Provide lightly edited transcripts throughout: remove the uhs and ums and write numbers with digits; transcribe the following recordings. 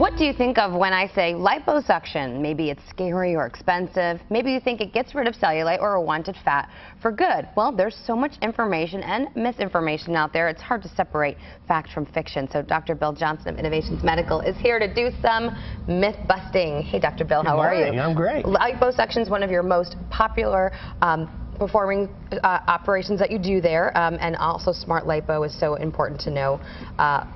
What do you think of when I say liposuction? Maybe it's scary or expensive. Maybe you think it gets rid of cellulite or unwanted fat for good. Well, there's so much information and misinformation out there, it's hard to separate fact from fiction. So Dr. Bill Johnson of Innovations Medical is here to do some myth busting. Hey, Dr. Bill, how are you? I'm great. Liposuction is one of your most popular performing operations that you do there, and also smart lipo is so important to know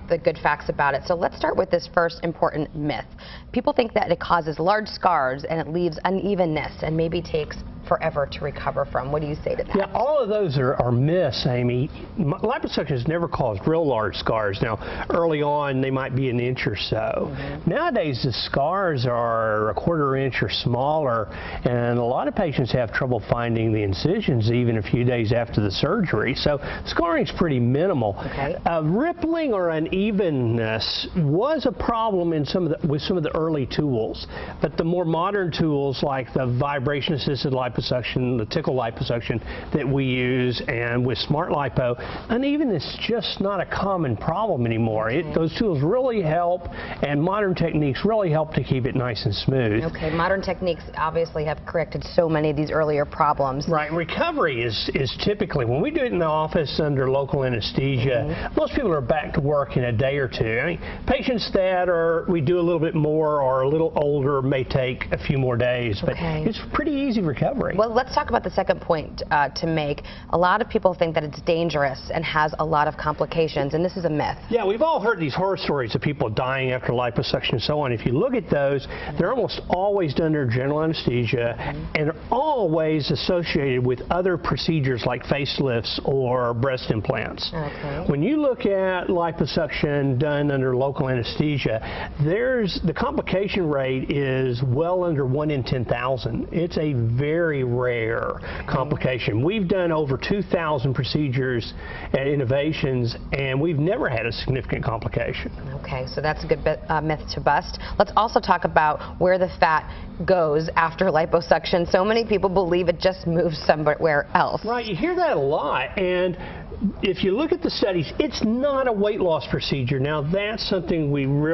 the good facts about it. So let's start with this first important myth. People think that it causes large scars and it leaves unevenness and maybe takes forever to recover from. What do you say to that? Yeah, all of those are myths, Amy. Liposuction has never caused real large scars. Now, early on, they might be an inch or so. Nowadays, the scars are a quarter inch or smaller, and a lot of patients have trouble finding the incisions even a few days after the surgery. So, scarring is pretty minimal. Okay. Rippling or unevenness was a problem in with some of the early tools, but the more modern tools like the vibration-assisted liposuction, the tickle liposuction that we use, and with smart lipo, unevenness is just not a common problem anymore. Those tools really help, and modern techniques really help to keep it nice and smooth. Okay, modern techniques obviously have corrected so many of these earlier problems. Right, recovery is typically, when we do it in the office under local anesthesia, most people are back to work in a day or two. I mean, patients that we do a little bit more or a little older may take a few more days, but it's pretty easy recovery. Well, let's talk about the second point to make. A lot of people think that it's dangerous and has a lot of complications, and this is a myth. Yeah, we've all heard these horror stories of people dying after liposuction and so on. If you look at those, they're almost always done under general anesthesia and are always associated with other procedures like facelifts or breast implants. When you look at liposuction done under local anesthesia, the complication rate is well under 1 in 10,000. It's a very rare complication. We've done over 2,000 procedures at Innovations, and we've never had a significant complication. Okay, so that's a good myth to bust. Let's also talk about where the fat goes after liposuction. So many people believe it just moves somewhere else. Right, you hear that a lot, and if you look at the studies, it's not a weight loss procedure. Now, that's something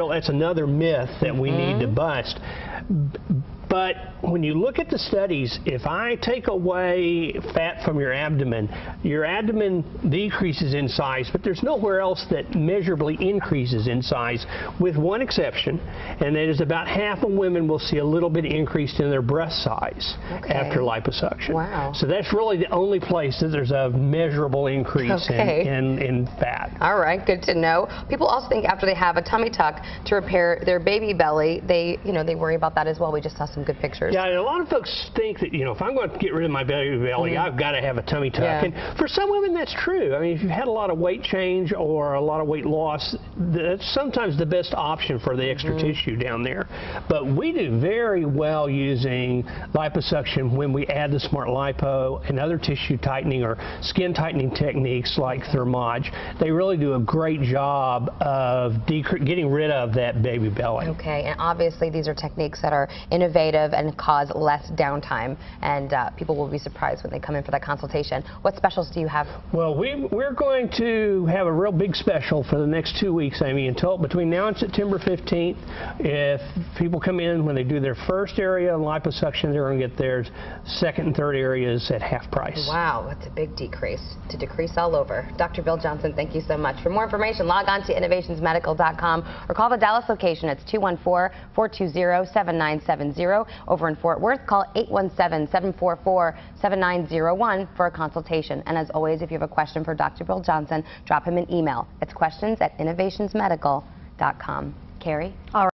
that's another myth that we need to bust. But when you look at the studies, if I take away fat from your abdomen decreases in size, but there's nowhere else that measurably increases in size, with one exception, and that is about half of women will see a little bit increase in their breast size after liposuction. Wow. So that's really the only place that there's a measurable increase in fat. All right, good to know. People also think after they have a tummy tuck to repair their baby belly, they worry about that as well. We just saw some good pictures. Yeah, and a lot of folks think that, if I'm going to get rid of my baby belly, I've got to have a tummy tuck. And for some women, that's true. I mean, if you've had a lot of weight change or a lot of weight loss, that's sometimes the best option for the extra tissue down there. But we do very well using liposuction when we add the smart lipo and other tissue tightening or skin tightening techniques like Thermage. They really do a great job of getting rid of that baby belly. Okay, and obviously these are techniques that are innovative and cause less downtime, and people will be surprised when they come in for that consultation. What specials do you have? Well, we're going to have a real big special for the next 2 weeks, Amy, until between now and September 15th. If people come in when they do their first area of liposuction, they're going to get their second and third areas at half price. Wow, that's a big decrease. To decrease all over. Dr. Bill Johnson, thank you so much. For more information, log on to innovationsmedical.com or call the Dallas location. It's 214-420-7970. Over in Fort Worth, call 817-744-7901 for a consultation. And as always, if you have a question for Dr. Bill Johnson, drop him an email. It's questions@innovationsmedical.com. Carrie? All right.